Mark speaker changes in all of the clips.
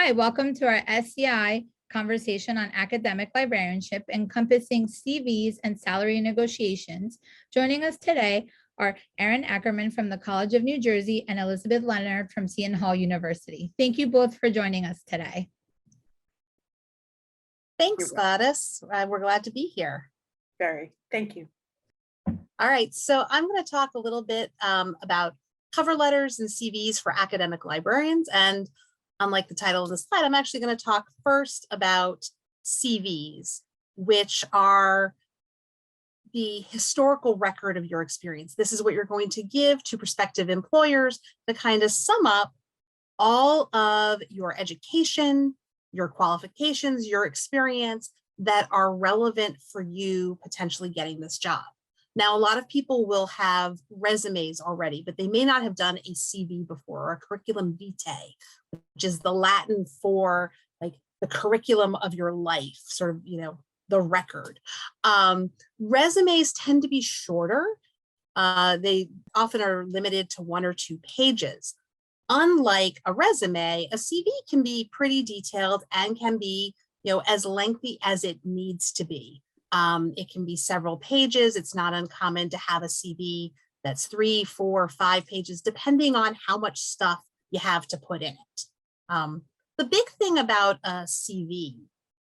Speaker 1: Hi, welcome to our SCI conversation on academic librarianship encompassing CVs and salary negotiations. Joining us today are Erin Ackerman from the College of New Jersey and Elizabeth Leonard from Seton Hall University. Thank you both for joining us today.
Speaker 2: Thanks, Gladys. We're glad to be here.
Speaker 3: Very. Thank you.
Speaker 2: All right, so I'm going to talk a little bit about cover letters and CVs for academic librarians. And unlike the title of the slide, I'm actually going to talk first about CVs, which are the historical record of your experience. This is what you're going to give to prospective employers to kind of sum up all of your education, your qualifications, your experience that are relevant for you potentially getting this job. Now, a lot of people will have resumes already, but they may not have done a CV before, or a curriculum vitae, which is the Latin for like the curriculum of your life, sort of, you know, the record. Resumes tend to be shorter. They often are limited to 1 or 2 pages. Unlike a resume, a CV can be pretty detailed and can be, you know, as lengthy as it needs to be. It can be several pages. It's not uncommon to have a CV that's 3, 4, 5 pages, depending on how much stuff you have to put in it. The big thing about a CV,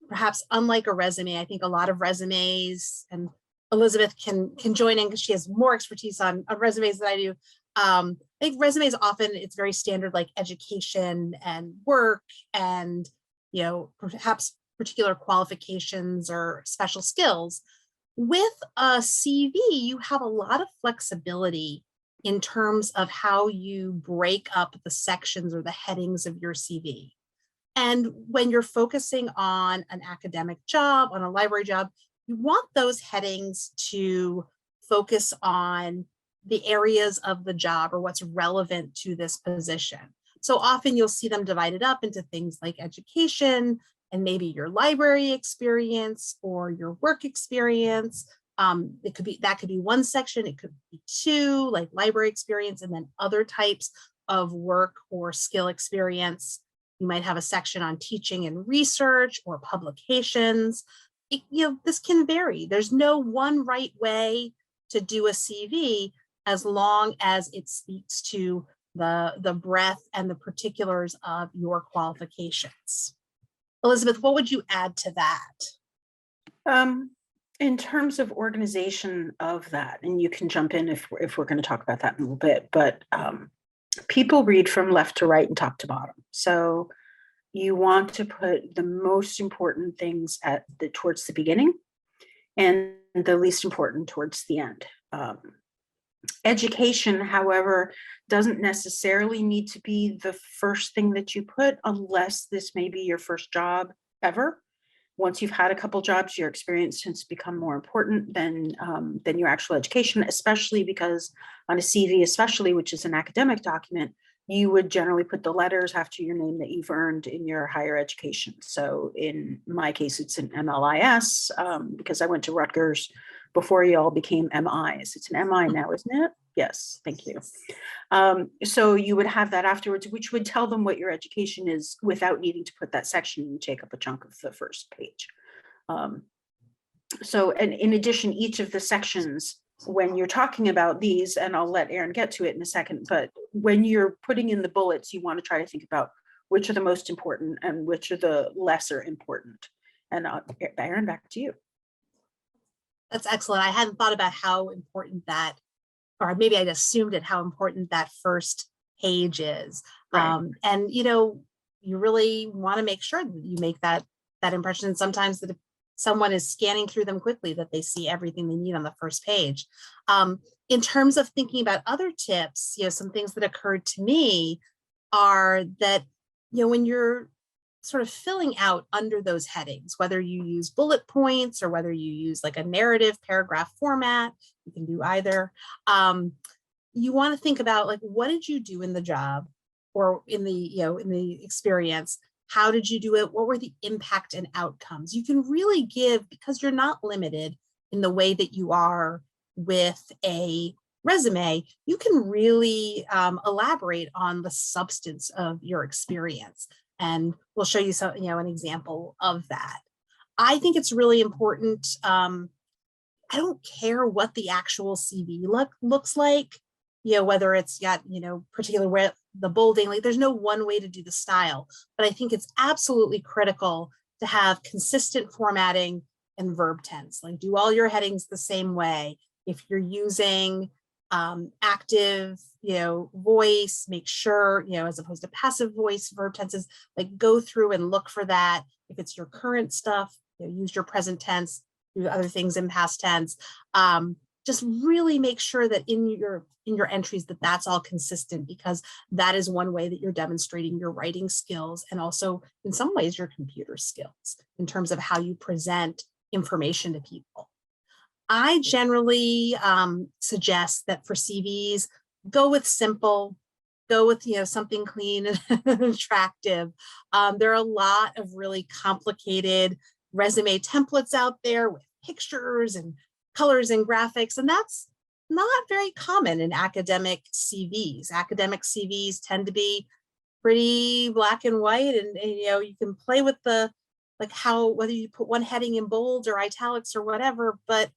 Speaker 2: perhaps unlike a resume, I think a lot of resumes, and Elizabeth can join in because she has more expertise on resumes than I do. I think resumes often, it's very standard, like education and work and, you know, perhaps particular qualifications or special skills. With a CV, you have a lot of flexibility in terms of how you break up the sections or the headings of your CV. And when you're focusing on an academic job, on a library job, you want those headings to focus on the areas of the job or what's relevant to this position. So often you'll see them divided up into things like education and maybe your library experience or your work experience. That could be one section, it could be 2, like library experience, and then other types of work or skill experience. You might have a section on teaching and research or publications. This can vary. There's no one right way to do a CV as long as it speaks to the breadth and the particulars of your qualifications. Elizabeth, what would you add to that?
Speaker 3: In terms of organization of that, and you can jump in if we're going to talk about that in a little bit, but people read from left to right and top to bottom. So you want to put the most important things towards the beginning and the least important towards the end. Education, however, doesn't necessarily need to be the first thing that you put unless this may be your first job ever. Once you've had a couple jobs, your experience tends to become more important than your actual education, especially because on a CV, especially, which is an academic document, you would generally put the letters after your name that you've earned in your higher education. So in my case, it's an MLIS because I went to Rutgers before you all became MIs. It's an MI now, isn't it? Yes, thank you. So you would have that afterwards, which would tell them what your education is without needing to put that section and take up a chunk of the first page. So, and in addition, each of the sections, when you're talking about these, and I'll let Erin get to it in a second, but when you're putting in the bullets, you want to try to think about which are the most important and which are the lesser important. And Erin, back to you.
Speaker 2: That's excellent. I hadn't thought about how important that, or maybe I'd assumed it, how important that first page is.
Speaker 3: Right.
Speaker 2: And, you know, you really want to make sure that you make that impression. And sometimes that if someone is scanning through them quickly, that they see everything they need on the first page. In terms of thinking about other tips, you know, some things that occurred to me are that, you know, when you're sort of filling out under those headings, whether you use bullet points or whether you use like a narrative paragraph format, you can do either. You want to think about, like, what did you do in the job or in the experience? How did you do it? What were the impact and outcomes? You can really give, because you're not limited in the way that you are with a resume, you can really elaborate on the substance of your experience. And we'll show you some, an example of that. I think it's really important. I don't care what the actual CV looks like, whether it's got, particular where the bolding, like there's no one way to do the style, but I think it's absolutely critical to have consistent formatting and verb tense. Like do all your headings the same way. If you're using active, voice, make sure, as opposed to passive voice, verb tenses, like go through and look for that. If it's your current stuff, use your present tense, do other things in past tense. Just really make sure that in your entries that's all consistent, because that is one way that you're demonstrating your writing skills, and also in some ways your computer skills in terms of how you present information to people. I generally suggest that for CVs, go with simple, go with something clean and attractive. There are a lot of really complicated resume templates out there with pictures and colors and graphics, and that's not very common in academic CVs. Academic CVs tend to be pretty black and white, and you can play with the whether you put one heading in bold or italics or whatever, but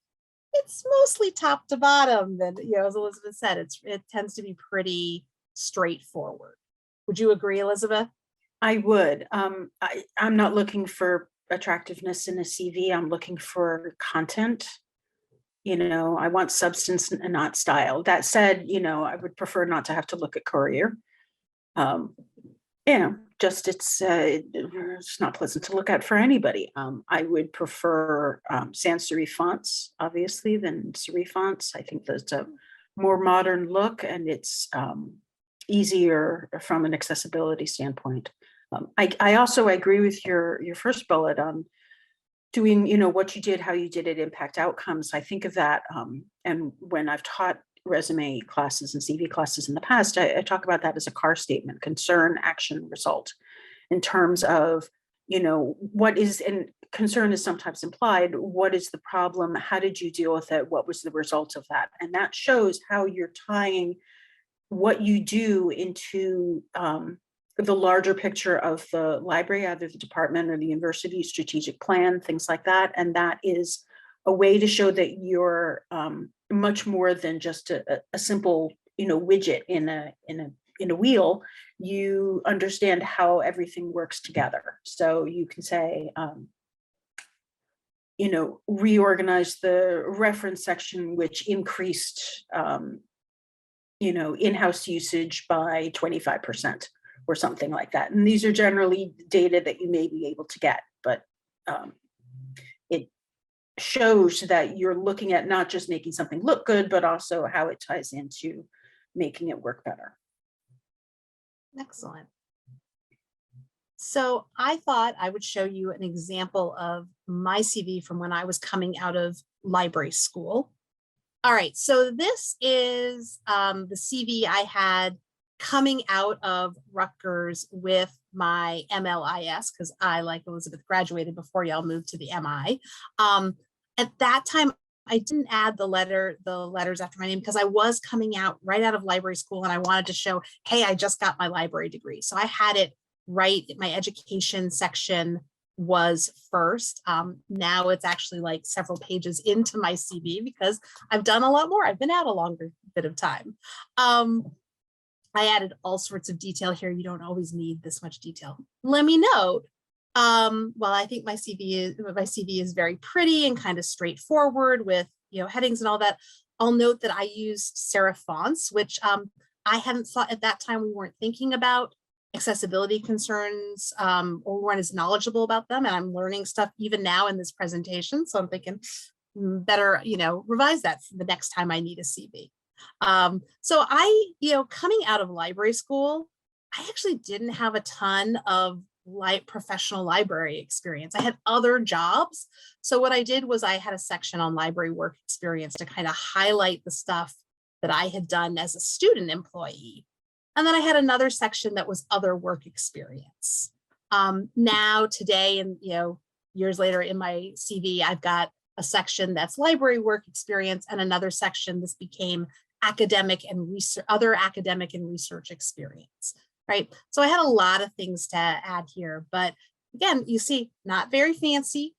Speaker 2: it's mostly top to bottom. Then, as Elizabeth said, it tends to be pretty straightforward. Would you agree, Elizabeth?
Speaker 3: I would. I'm not looking for attractiveness in a CV. I'm looking for content. I want substance and not style. That said, I would prefer not to have to look at Courier. Just it's not pleasant to look at for anybody. I would prefer sans serif fonts, obviously, than serif fonts. I think that's a more modern look, and it's easier from an accessibility standpoint. I also agree with your first bullet on doing, what you did, how you did it, impact outcomes. I think of that, and when I've taught resume classes and CV classes in the past, I talk about that as a CAR statement: concern, action, result, in terms of, what is, and concern is sometimes implied, what is the problem? How did you deal with it? What was the result of that? And that shows how you're tying what you do into the larger picture of the library, either the department or the university strategic plan, things like that. And that is a way to show that you're much more than just a simple, widget in a wheel. You understand how everything works together. So you can say, reorganize the reference section, which increased, in-house usage by 25%. Or something like that. And these are generally data that you may be able to get, but it shows that you're looking at not just making something look good, but also how it ties into making it work better.
Speaker 2: Excellent. So I thought I would show you an example of my CV from when I was coming out of library school. All right, so this is the CV I had coming out of Rutgers with my MLIS, because I, like Elizabeth, graduated before y'all moved to the MI. At that time, I didn't add the letters after my name, because I was coming out right out of library school and I wanted to show, hey, I just got my library degree. So I had it right. My education section was first. Now it's actually like several pages into my CV because I've done a lot more. I've been out a longer bit of time. I added all sorts of detail here. You don't always need this much detail. Let me know. Well, I think my CV is very pretty and kind of straightforward with headings and all that. I'll note that I used serif fonts, which I hadn't thought at that time. We weren't thinking about accessibility concerns or weren't as knowledgeable about them. And I'm learning stuff even now in this presentation. So I'm thinking better, revise that for the next time I need a CV. So I, coming out of library school, I actually didn't have a ton of professional library experience. I had other jobs. So what I did was I had a section on library work experience to kind of highlight the stuff that I had done as a student employee. And then I had another section that was other work experience. Now today, and years later in my CV, I've got a section that's library work experience and another section this became academic and research, other academic and research experience. right? So I had a lot of things to add here, but again, you see, not very fancy.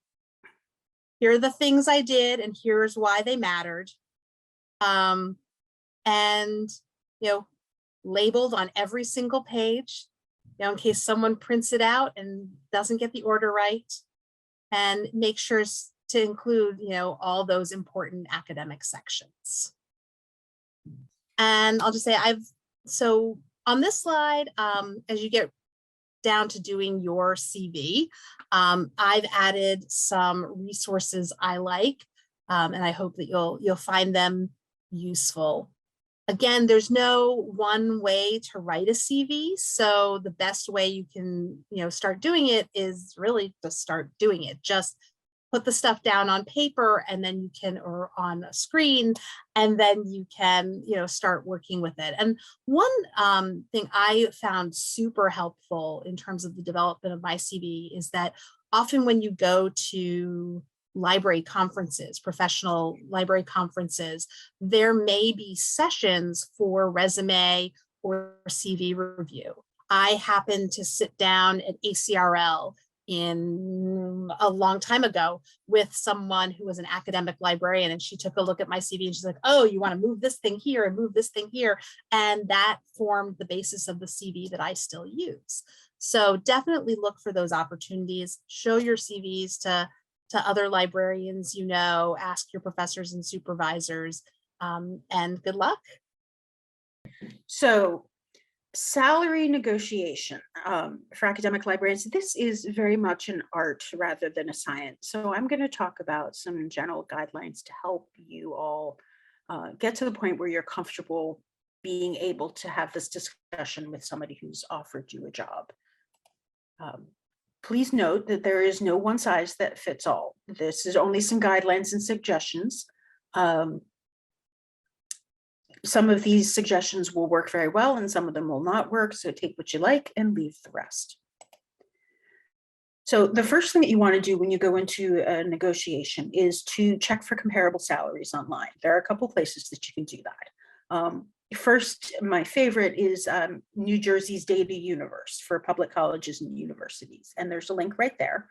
Speaker 2: Here are the things I did, and here's why they mattered. And, you know, labeled on every single page, you know, in case someone prints it out and doesn't get the order right, and make sure to include, you know, all those important academic sections. And I'll just say so on this slide, as you get down to doing your CV, I've added some resources I like, and I hope that you'll find them useful. Again, there's no one way to write a CV, so the best way you can, you know, start doing it is really to start doing it. Just put the stuff down on paper, and then you can, or on a screen, and then you can, you know, start working with it. And one thing I found super helpful in terms of the development of my CV is that often when you go to library conferences, professional library conferences, there may be sessions for resume or CV review. I happened to sit down at ACRL in a long time ago with someone who was an academic librarian, and she took a look at my CV and she's like, oh, you want to move this thing here and move this thing here. And that formed the basis of the CV that I still use. So definitely look for those opportunities, show your CVs to other librarians, you know, ask your professors and supervisors, and good luck.
Speaker 3: So salary negotiation for academic librarians, this is very much an art rather than a science. So I'm going to talk about some general guidelines to help you all get to the point where you're comfortable being able to have this discussion with somebody who's offered you a job. Please note that there is no one size that fits all. This is only some guidelines and suggestions. Some of these suggestions will work very well and some of them will not work. So take what you like and leave the rest. So the first thing that you want to do when you go into a negotiation is to check for comparable salaries online. There are a couple places that you can do that. First, my favorite is New Jersey's Data Universe for public colleges and universities. And there's a link right there.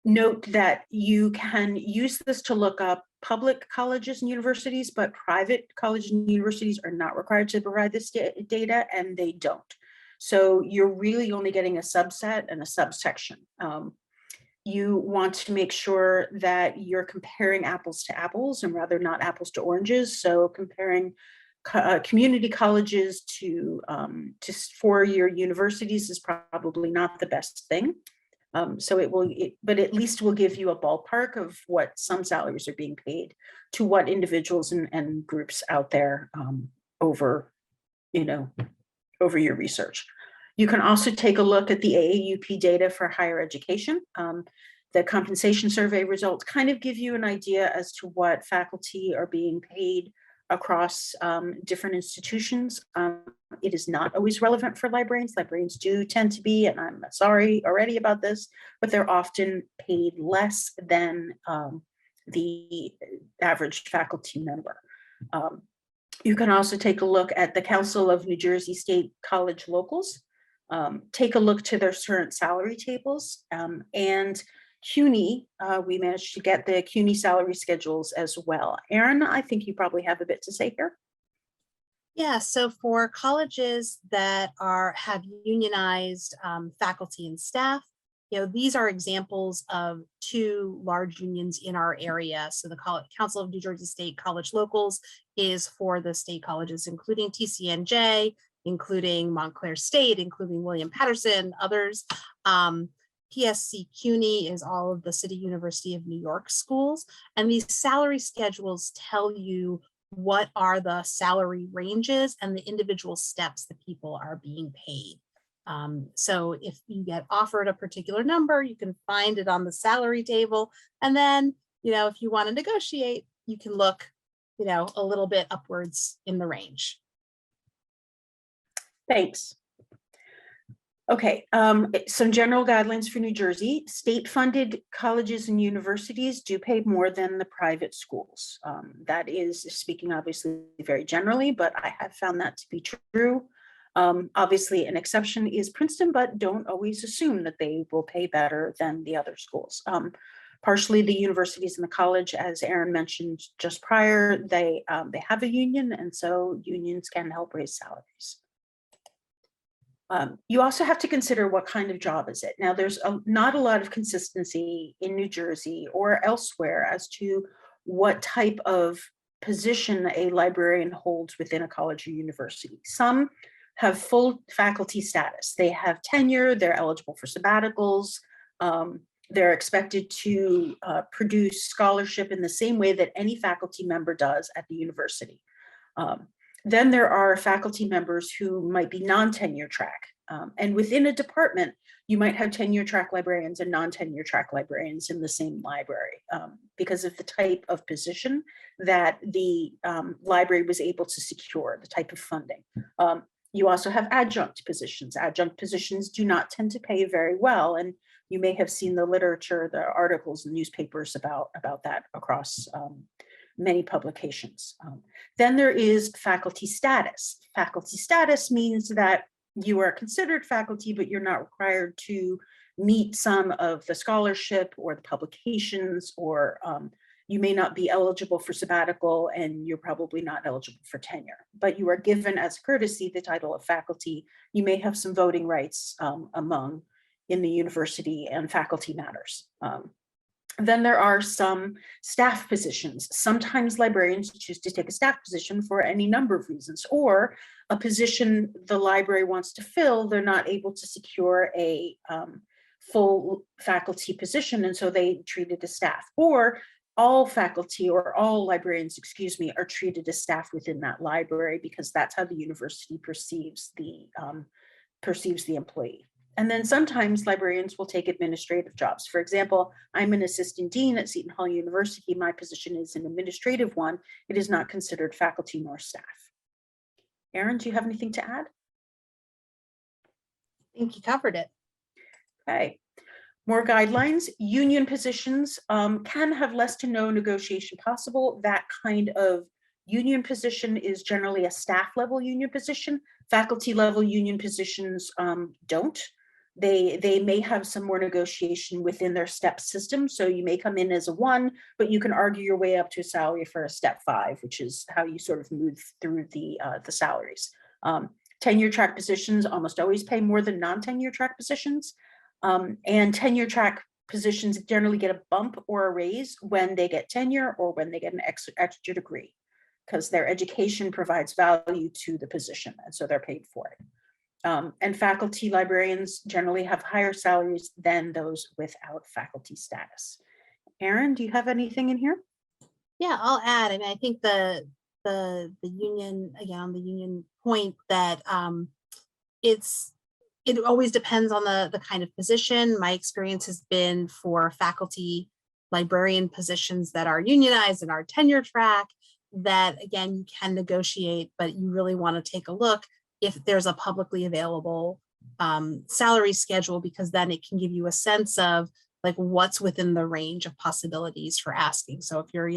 Speaker 3: Note that you can use this to look up public colleges and universities, but private colleges and universities are not required to provide this data, and they don't. So you're really only getting a subset and a subsection. You want to make sure that you're comparing apples to apples and rather not apples to oranges. So comparing community colleges to four-year universities is probably not the best thing. So but at least will give you a ballpark of what some salaries are being paid to what individuals and groups out there over your research. You can also take a look at the AAUP data for higher education. The compensation survey results kind of give you an idea as to what faculty are being paid across different institutions. It is not always relevant for librarians. Librarians do tend to be, and I'm sorry already about this, but they're often paid less than the average faculty member. You can also take a look at the Council of New Jersey State College Locals. Take a look to their current salary tables, and CUNY, we managed to get the CUNY salary schedules as well. Erin, I think you probably have a bit to say here.
Speaker 2: Yeah, so for colleges that have unionized faculty and staff, you know, these are examples of two large unions in our area. So the Council of New Jersey State College Locals is for the state colleges, including TCNJ, including Montclair State, including William Patterson, others. PSC CUNY is all of the City University of New York schools. And these salary schedules tell you what are the salary ranges and the individual steps that people are being paid. So if you get offered a particular number, you can find it on the salary table. And then, you know, if you want to negotiate, you can look, you know, a little bit upwards in the range.
Speaker 3: Thanks. Okay, some general guidelines for New Jersey. State-funded colleges and universities do pay more than the private schools. That is speaking obviously very generally, but I have found that to be true. Obviously, an exception is Princeton, but don't always assume that they will pay better than the other schools. Partially, the universities and the college, as Erin mentioned just prior, they have a union, and so unions can help raise salaries. You also have to consider what kind of job is it. Now, there's not a lot of consistency in New Jersey or elsewhere as to what type of position a librarian holds within a college or university. Some have full faculty status. They have tenure, they're eligible for sabbaticals, they're expected to produce scholarship in the same way that any faculty member does at the university. Then there are faculty members who might be non-tenure track. And within a department, you might have tenure track librarians and non-tenure track librarians in the same library because of the type of position that the library was able to secure, the type of funding. You also have adjunct positions. Adjunct positions do not tend to pay very well. And you may have seen the literature, the articles and newspapers about that across many publications. Then there is faculty status. Faculty status means that you are considered faculty, but you're not required to meet some of the scholarship or the publications, or you may not be eligible for sabbatical, and you're probably not eligible for tenure, but you are given as courtesy the title of faculty. You may have some voting rights in the university and faculty matters. Then there are some staff positions. Sometimes librarians choose to take a staff position for any number of reasons, or a position the library wants to fill, they're not able to secure a full faculty position, and so they treat it as staff. Or all faculty, or all librarians, excuse me, are treated as staff within that library because that's how the university perceives the employee. And then sometimes librarians will take administrative jobs. For example, I'm an assistant dean at Seton Hall University. My position is an administrative one. It is not considered faculty nor staff. Erin, do you have anything to add?
Speaker 2: I think you covered it.
Speaker 3: Okay. More guidelines. Union positions can have less to no negotiation possible. That kind of union position is generally a staff level union position. Faculty level union positions don't. They may have some more negotiation within their step system. So you may come in as a 1, but you can argue your way up to a salary for a step 5, which is how you sort of move through the salaries. Tenure track positions almost always pay more than non-tenure track positions. And tenure track positions generally get a bump or a raise when they get tenure or when they get an extra degree, because their education provides value to the position, and so they're paid for it. And faculty librarians generally have higher salaries than those without faculty status. Erin, do you have anything in here?
Speaker 2: Yeah, I'll add. I mean, I think the union, again, on the union point, that it always depends on the kind of position. My experience has been for faculty librarian positions that are unionized and are tenure track, that again, you can negotiate, but you really want to take a look if there's a publicly available salary schedule, because then it can give you a sense of like what's within the range of possibilities for asking. So if you're,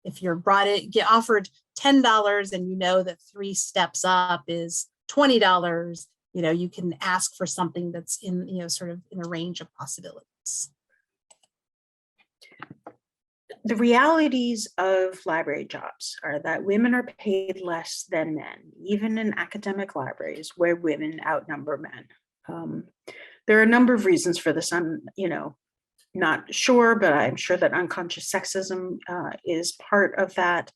Speaker 2: if you're get offered $10 and you know that 3 steps up is $20, you can ask for something that's in, sort of in a range of possibilities.
Speaker 3: The realities of library jobs are that women are paid less than men, even in academic libraries where women outnumber men. There are a number of reasons for this. I'm, not sure, but I'm sure that unconscious sexism is part of that.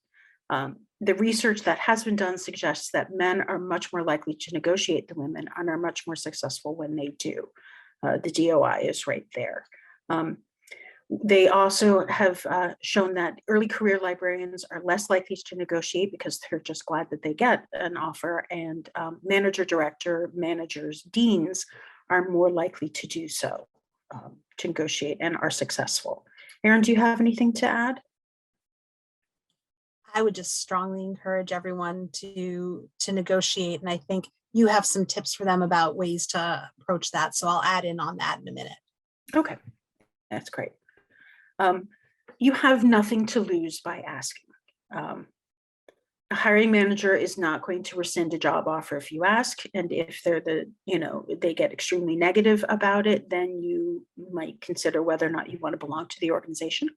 Speaker 3: The research that has been done suggests that men are much more likely to negotiate than women and are much more successful when they do. The DOI is right there. They also have shown that early career librarians are less likely to negotiate because they're just glad that they get an offer, and manager, director, managers, deans are more likely to do so, to negotiate, and are successful. Erin, do you have anything to add?
Speaker 2: I would just strongly encourage everyone to negotiate, and I think you have some tips for them about ways to approach that. So I'll add in on that in a minute.
Speaker 3: Okay, that's great. You have nothing to lose by asking. a hiring manager is not going to rescind a job offer if you ask. And if they're they get extremely negative about it, then you might consider whether or not you want to belong to the organization.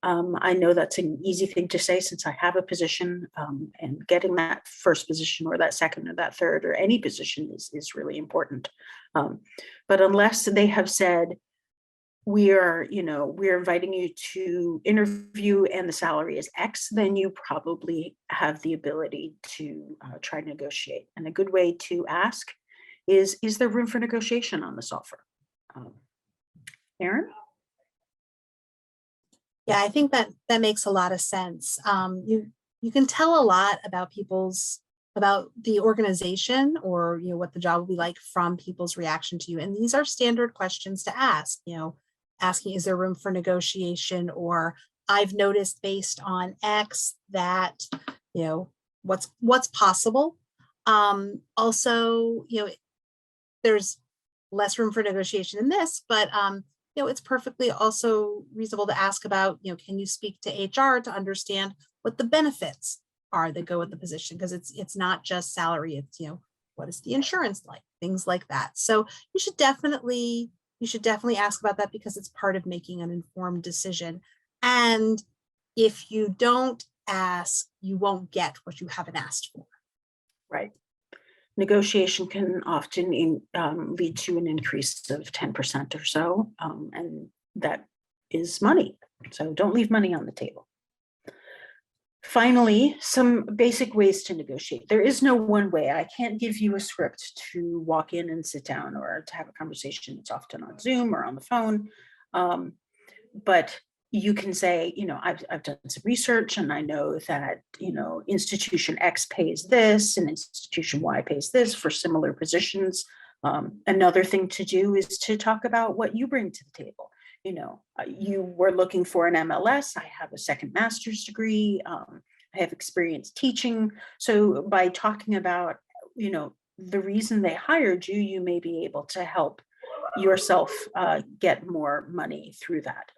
Speaker 3: I know that's an easy thing to say since I have a position, and getting that first position or that second or that third or any position is really important. But unless they have said, we're inviting you to interview and the salary is X, then you probably have the ability to try to negotiate. And a good way to ask is there room for negotiation on this offer? Erin?
Speaker 2: Yeah, I think that makes a lot of sense. You can tell a lot about about the organization, or what the job will be like from people's reaction to you. And these are standard questions to ask. Asking, is there room for negotiation? Or I've noticed based on X that what's possible. Also, there's less room for negotiation in this, but it's perfectly also reasonable to ask about, can you speak to HR to understand what the benefits are that go with the position? Because it's not just salary, it's, what is the insurance like? Things like that. So you should definitely ask about that, because it's part of making an informed decision. And if you don't ask, you won't get what you haven't asked for.
Speaker 3: Right. Negotiation can often lead to an increase of 10% or so, and that is money. So don't leave money on the table. Finally, some basic ways to negotiate. There is no one way. I can't give you a script to walk in and sit down or to have a conversation. It's often on Zoom or on the phone. But you can say, I've done some research and I know that, institution X pays this and institution Y pays this for similar positions. Another thing to do is to talk about what you bring to the table. You were looking for an MLS. I have a second master's degree. I have experience teaching. So by talking about, the reason they hired you, you may be able to help yourself get more money through that.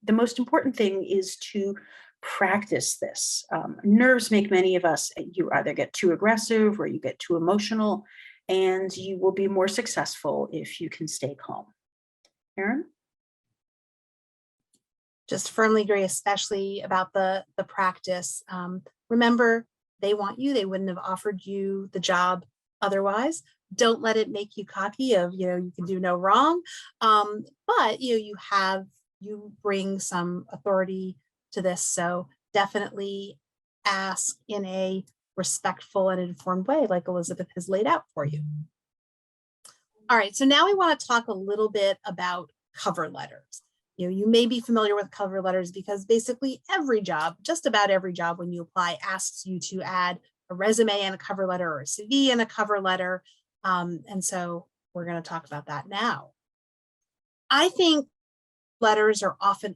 Speaker 3: The most important thing is to practice this. Nerves make many of us, you either get too aggressive or you get too emotional, and you will be more successful if you can stay calm. Erin?
Speaker 2: Just firmly agree, especially about the practice. Remember, they want you. They wouldn't have offered you the job otherwise. Don't let it make you cocky of, you can do no wrong. But you bring some authority to this. So definitely ask in a respectful and informed way, like Elizabeth has laid out for you. All right, so now we want to talk a little bit about cover letters. You may be familiar with cover letters because basically every job, just about every job when you apply, asks you to add a resume and a cover letter, or a CV and a cover letter. And so we're going to talk about that now. I think letters are often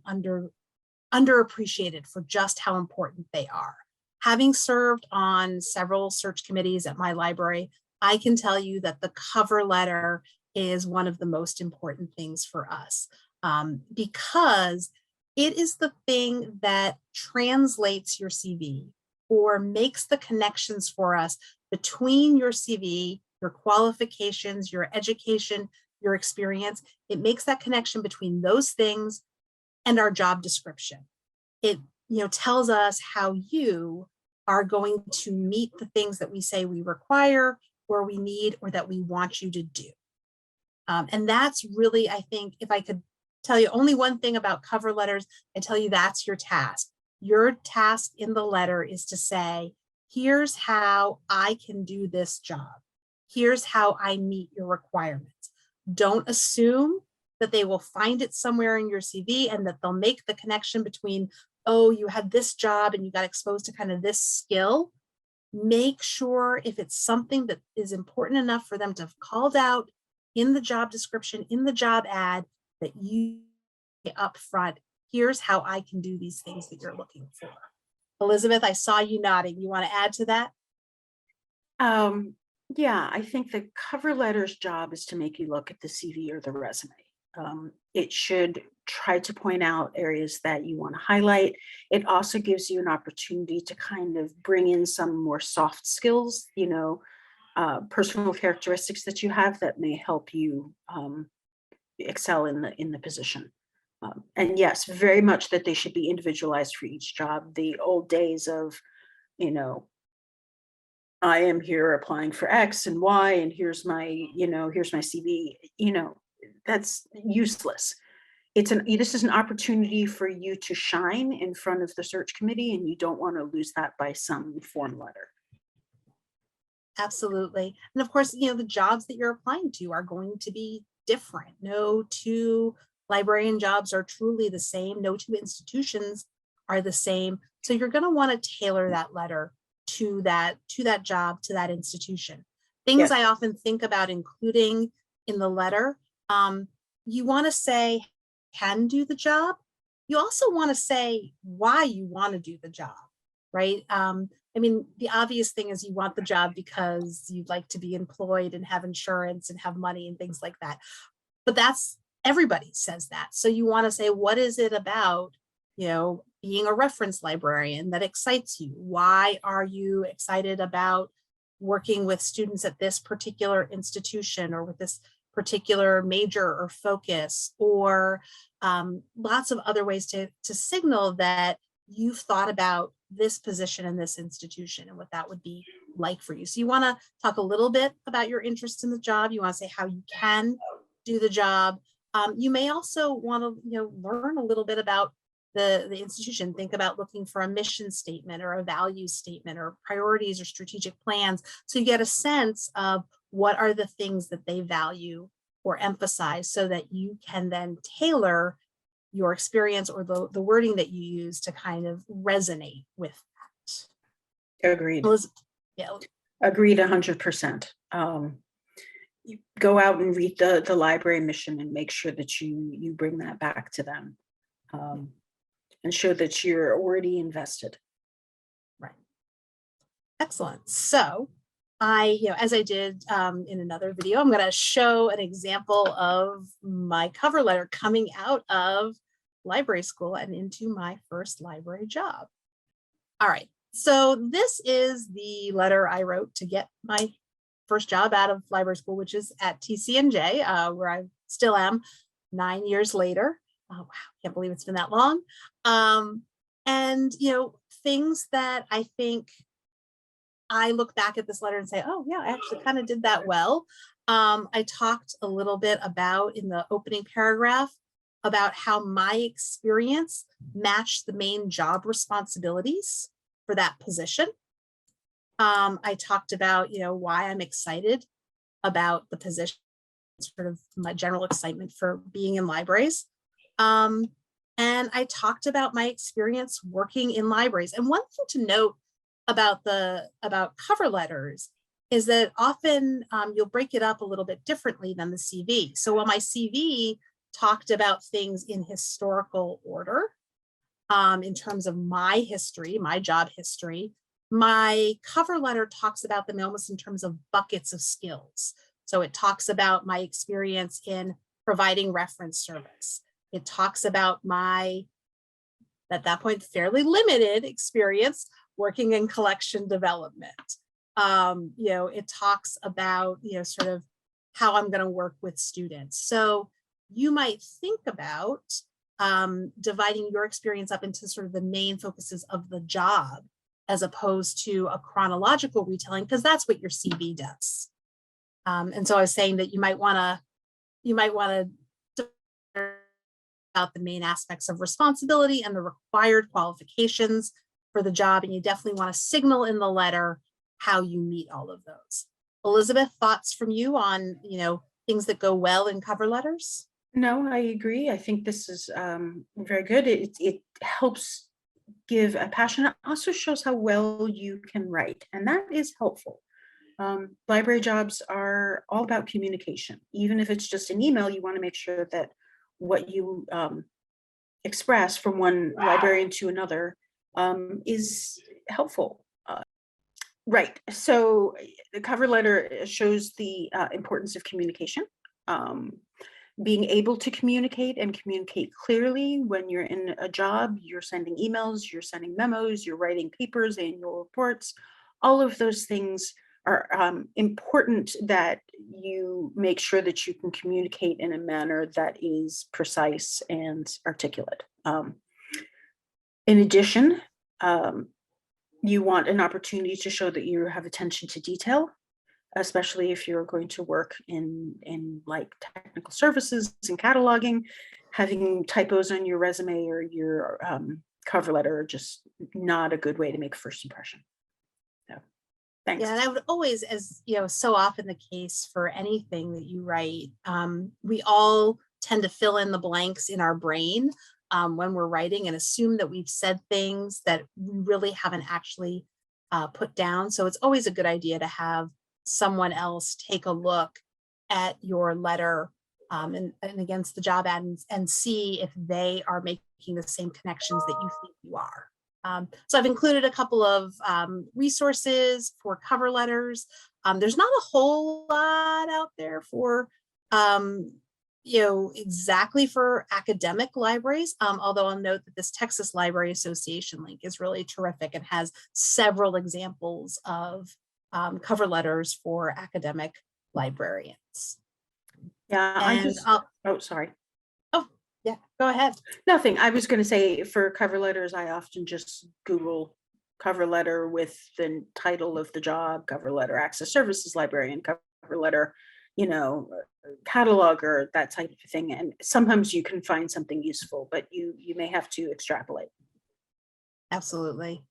Speaker 2: underappreciated for just how important they are. Having served on several search committees at my library, I can tell you that the cover letter is one of the most important things for us, because it is the thing that translates your CV or makes the connections for us between your CV, your qualifications, your education, your experience. It makes that connection between those things and our job description. It tells us how you are going to meet the things that we say we require or we need or that we want you to do. And that's really, I think, if I could tell you only one thing about cover letters, I tell you that's your task. Your task in the letter is to say, here's how I can do this job. Here's how I meet your requirements. Don't assume that they will find it somewhere in your CV and that they'll make the connection between, oh, you had this job and you got exposed to kind of this skill. Make sure if it's something that is important enough for them to have called out in the job description, in the job ad, that you up front, here's how I can do these things that you're looking for. Elizabeth, I saw you nodding. You want to add to that?
Speaker 3: Yeah, I think the cover letter's job is to make you look at the CV or the resume. It should try to point out areas that you want to highlight. It also gives you an opportunity to kind of bring in some more soft skills, personal characteristics that you have that may help you excel in the position. And yes, very much that they should be individualized for each job. The old days of, you know, I am here applying for X and Y, and here's my CV. That's useless. This is an opportunity for you to shine in front of the search committee, and you don't want to lose that by some form letter.
Speaker 2: Absolutely. And of course, the jobs that you're applying to are going to be different. No two librarian jobs are truly the same. No two institutions are the same. So you're going to want to tailor that letter to that job, to that institution. Things
Speaker 3: Yes.
Speaker 2: I often think about including in the letter. You want to say can do the job. You also want to say why you want to do the job, right? I mean, the obvious thing is you want the job because you'd like to be employed and have insurance and have money and things like that. But everybody says that. So you want to say, what is it about, being a reference librarian that excites you? Why are you excited about working with students at this particular institution or with this particular major or focus, or lots of other ways to signal that you've thought about this position in this institution and what that would be like for you. So you want to talk a little bit about your interest in the job. You want to say how you can do the job. You may also want to learn a little bit about the institution. Think about looking for a mission statement or a value statement or priorities or strategic plans. So you get a sense of what are the things that they value or emphasize, so that you can then tailor your experience or the wording that you use to kind of resonate with that.
Speaker 3: Agreed.
Speaker 2: Yeah.
Speaker 3: Agreed 100%. You go out and read the library mission and make sure that you bring that back to them, and show that you're already invested.
Speaker 2: Right. Excellent. So as I did in another video, I'm going to show an example of my cover letter coming out of library school and into my first library job. All right. So this is the letter I wrote to get my first job out of library school, which is at TCNJ, where I still am 9 years later. Oh, wow. Can't believe it's been that long. And, things that I think I look back at this letter and say, oh yeah, I actually kind of did that well. I talked a little bit about in the opening paragraph about how my experience matched the main job responsibilities for that position. I talked about, why I'm excited about the position, sort of my general excitement for being in libraries. And I talked about my experience working in libraries. And one thing to note about cover letters is that often you'll break it up a little bit differently than the CV. So while my CV talked about things in historical order, in terms of my history, my job history, my cover letter talks about them almost in terms of buckets of skills. So it talks about my experience in providing reference service. It talks about my, at that point, fairly limited experience working in collection development. It talks about, sort of how I'm going to work with students. So you might think about dividing your experience up into sort of the main focuses of the job, as opposed to a chronological retelling, because that's what your CV does. And so I was saying that you might want to about the main aspects of responsibility and the required qualifications for the job. And you definitely want to signal in the letter how you meet all of those. Elizabeth, thoughts from you on, things that go well in cover letters?
Speaker 3: No, I agree. I think this is very good. It helps give a passion. It also shows how well you can write, and that is helpful. Library jobs are all about communication. Even if it's just an email, you want to make sure that what you express from one librarian to another is helpful. Right. So the cover letter shows the importance of communication. being able to communicate and communicate clearly when you're in a job, you're sending emails, you're sending memos, you're writing papers, annual reports, all of those things are important that you make sure that you can communicate in a manner that is precise and articulate. In addition, you want an opportunity to show that you have attention to detail, especially if you're going to work in like technical services and cataloging. Having typos on your resume or your cover letter are just not a good way to make a first impression. So, thanks.
Speaker 2: Yeah, and I would always, as you know, so often the case for anything that you write, we all tend to fill in the blanks in our brain when we're writing and assume that we've said things that we really haven't actually put down. So it's always a good idea to have someone else take a look at your letter and against the job ad and see if they are making the same connections that you think you are. So I've included a couple of resources for cover letters. There's not a whole lot out there for, exactly for academic libraries, although I'll note that this Texas Library Association link is really terrific and has several examples of cover letters for academic librarians.
Speaker 3: Yeah,
Speaker 2: And
Speaker 3: oh, sorry.
Speaker 2: Oh, yeah, go ahead.
Speaker 3: Nothing. I was going to say for cover letters, I often just Google cover letter with the title of the job, cover letter, access services librarian, cover letter, cataloger, that type of thing. And sometimes you can find something useful, but you may have to extrapolate.
Speaker 2: Absolutely.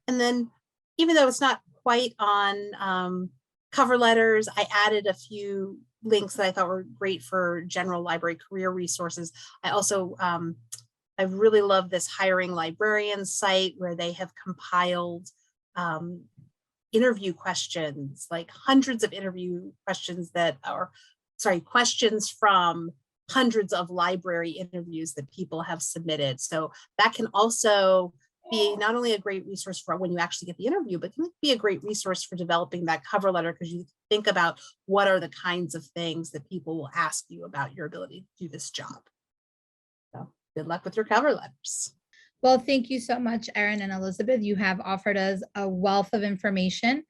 Speaker 2: And then even though it's not quite on cover letters, I added a few links that I thought were great for general library career resources. I also, I really love this hiring librarian site where they have compiled interview questions, like hundreds of interview questions questions from hundreds of library interviews that people have submitted. So that can also be not only a great resource for when you actually get the interview, but can be a great resource for developing that cover letter because you think about what are the kinds of things that people will ask you about your ability to do this job. So good luck with your cover letters.
Speaker 1: Well, thank you so much, Erin and Elizabeth. You have offered us a wealth of information.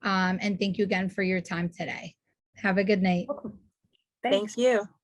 Speaker 1: And thank you again for your time today. Have a good night.
Speaker 3: Thanks.
Speaker 2: Thank you.